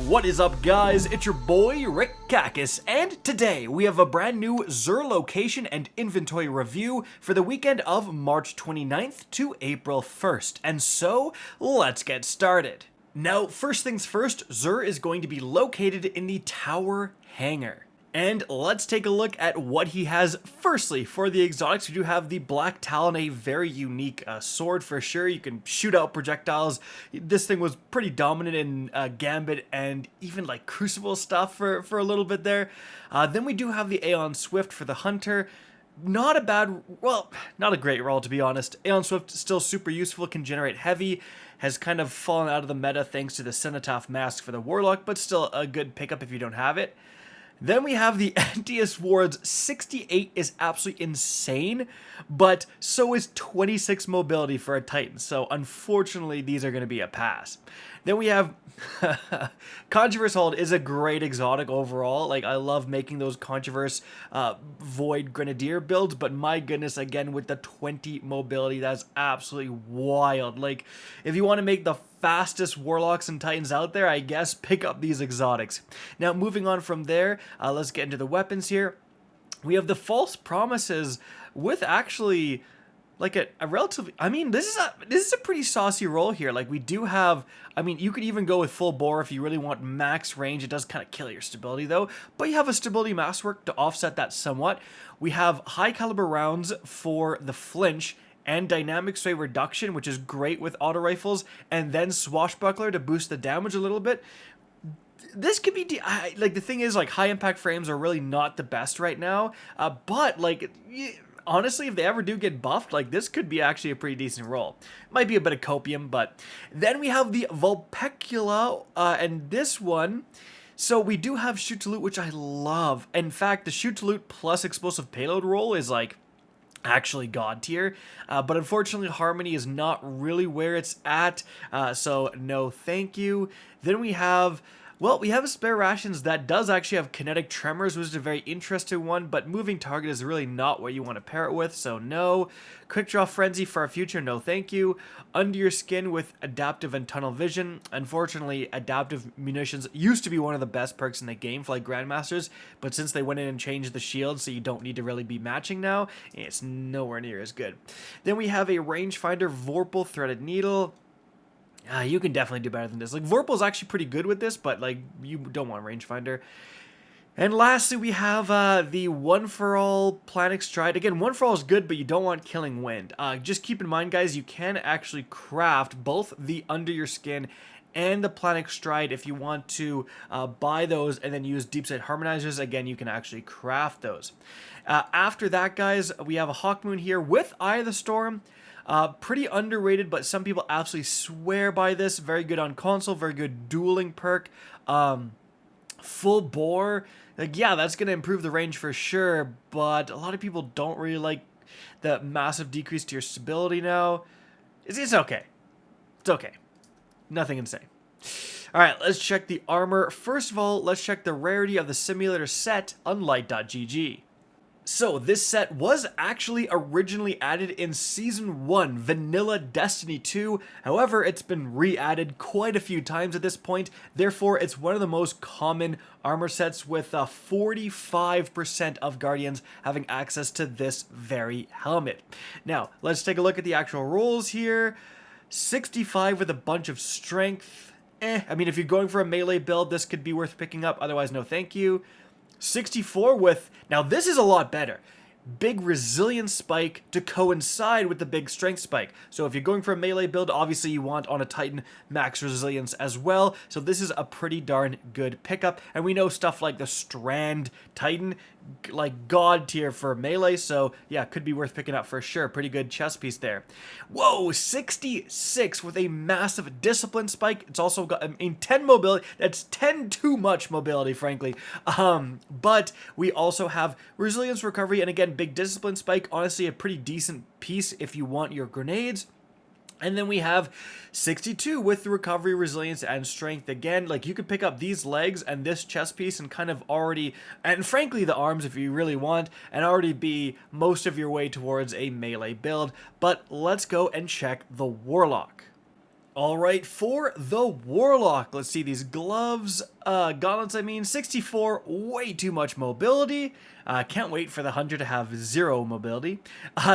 What is up, guys? It's your boy Rick Kakis, and today we have a brand new Xur location and inventory review for the weekend of March 29th to April 1st. And so, let's get started. Now, first things first, Xur is going to be located in the Tower Hangar. And let's take a look at what he has. Firstly, for the exotics, we do have the Black Talon, a very unique sword for sure. You can shoot out projectiles. This thing was pretty dominant in Gambit and even like Crucible stuff for a little bit there. Then we do have the Aeon Swift for the Hunter. Not a bad, well, not a great roll to be honest. Aeon Swift still super useful, can generate heavy, has kind of fallen out of the meta thanks to the Cenotaph Mask for the Warlock, but still a good pickup if you don't have it. Then we have the Antius Wards. 68 is absolutely insane, but so is 26 mobility for a Titan, so unfortunately these are going to be a pass. Then we have Controverse Hold is a great exotic overall. Like, I love making those Controverse Void Grenadier builds, but my goodness, again, with the 20 mobility, that's absolutely wild. Like, if you want to make the fastest Warlocks and Titans out there, I guess pick up these exotics. Now, moving on from there, let's get into the weapons here. We have the False Promises with actually like a relatively, I mean, this is a pretty saucy roll here. Like, we do have, I mean, you could even go with full bore if you really want max range. It does kind of kill your stability though, but you have a stability masterwork to offset that somewhat. We have high caliber rounds for the flinch and dynamic sway reduction, which is great with auto rifles, and then swashbuckler to boost the damage a little bit. This could be, like, the thing is, like, high impact frames are really not the best right now, but like, honestly, if they ever do get buffed, like, this could be actually a pretty decent roll. Might be a bit of copium, but then we have the Vulpecula, and this one, so we do have shoot to loot, which I love. In fact, the shoot to loot plus explosive payload roll is like actually god tier, but unfortunately Harmony is not really where it's at, so no thank you. Then we have, well, we have a Spare Rations that does actually have Kinetic Tremors, which is a very interesting one, but Moving Target is really not what you want to pair it with, so no. Quick Draw Frenzy for our future, no thank you. Under Your Skin with Adaptive and Tunnel Vision. Unfortunately, Adaptive Munitions used to be one of the best perks in the game for like Grandmasters, but since they went in and changed the shield so you don't need to really be matching now, it's nowhere near as good. Then we have a Rangefinder Vorpal Threaded Needle. You can definitely do better than this. Like, Vorpal is actually pretty good with this, but like, you don't want Rangefinder. And lastly, we have the One For All Planic Stride. Again, One For All is good, but you don't want Killing Wind. Just keep in mind, guys, you can actually craft both the Under Your Skin and the Planic Stride if you want to buy those and then use Deep Sight Harmonizers. Again, you can actually craft those. After that, guys, we have a Hawkmoon here with Eye of the Storm. Pretty underrated, but some people absolutely swear by this. Very good on console, very good dueling perk. Full bore, like, yeah, that's going to improve the range for sure, but a lot of people don't really like the massive decrease to your stability now. It's okay. It's okay. Nothing insane. Alright, let's check the armor. First of all, let's check the rarity of the simulator set on Light.gg. So, this set was actually originally added in Season 1, Vanilla Destiny 2, however, it's been re-added quite a few times at this point, therefore it's one of the most common armor sets with 45% of Guardians having access to this very helmet. Now, let's take a look at the actual rolls here. 65 with a bunch of strength. I mean, if you're going for a melee build, this could be worth picking up, otherwise no thank you. 64 with, now this is a lot better, big resilience spike to coincide with the big strength spike. So if you're going for a melee build, obviously you want on a Titan max resilience as well. So this is a pretty darn good pickup. And we know stuff like the Strand Titan, like god tier for melee. So yeah, could be worth picking up for sure. Pretty good chest piece there. Whoa, 66 with a massive discipline spike. It's also got, I mean, 10 mobility. That's 10 too much mobility, frankly. But we also have resilience recovery, and again, big discipline spike. Honestly, a pretty decent piece if you want your grenades. And then we have 62 with the recovery, resilience, and strength. Again, like, you could pick up these legs and this chest piece and kind of already, and frankly the arms if you really want, and already be most of your way towards a melee build. But let's go and check the Warlock. All right, for the Warlock, let's see these gloves, gauntlets, 64, way too much mobility. Can't wait for the Hunter to have 0 mobility.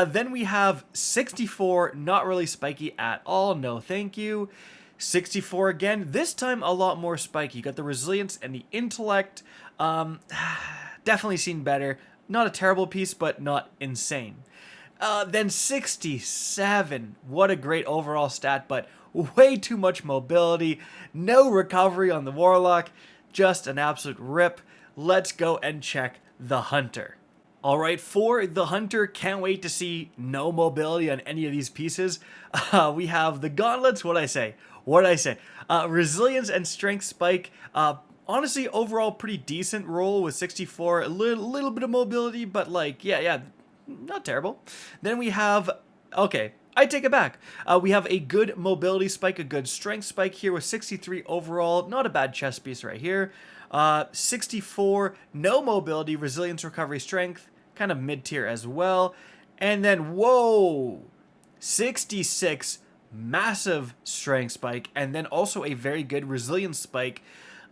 Then we have 64, not really spiky at all, no thank you. 64 again, this time a lot more spiky. You got the resilience and the intellect. Definitely seen better. Not a terrible piece, but not insane. Then 67, what a great overall stat, but way too much mobility, no recovery on the Warlock, just an absolute rip. Let's go and check the Hunter. Alright, for the Hunter, can't wait to see no mobility on any of these pieces. We have the gauntlets, what'd I say? Resilience and strength spike. Honestly, overall pretty decent roll with 64, a little bit of mobility, but like, yeah, not terrible. Then we have, okay, I take it back. We have a good mobility spike, a good strength spike here with 63 overall. Not a bad chest piece right here. 64, no mobility, resilience, recovery, strength. Kind of mid-tier as well. And then, whoa, 66, massive strength spike. And then also a very good resilience spike.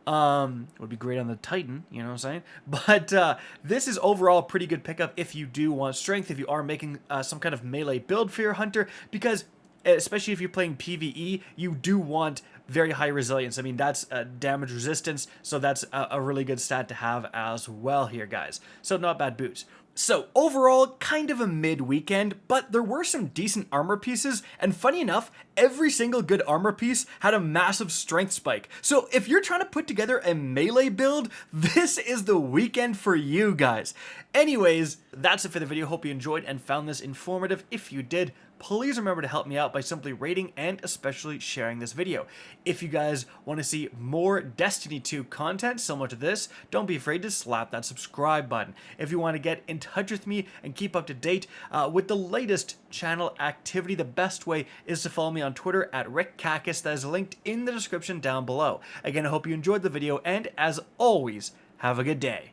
Would be great on the Titan, you know what I'm saying? But this is overall a pretty good pickup if you do want strength, if you are making some kind of melee build for your Hunter, because especially if you're playing PvE, you do want very high resilience. I mean, that's damage resistance, so that's a really good stat to have as well here, guys. So not bad boots. So overall, kind of a mid-weekend, but there were some decent armor pieces, and funny enough, every single good armor piece had a massive strength spike. So if you're trying to put together a melee build, this is the weekend for you guys. Anyways, that's it for the video. Hope you enjoyed and found this informative. If you did, please remember to help me out by simply rating and especially sharing this video. If you guys want to see more Destiny 2 content similar to this, don't be afraid to slap that subscribe button. If you want to get in touch with me and keep up to date with the latest channel activity, the best way is to follow me on Twitter at RickCacus. That is linked in the description down below. Again, I hope you enjoyed the video, and as always, have a good day.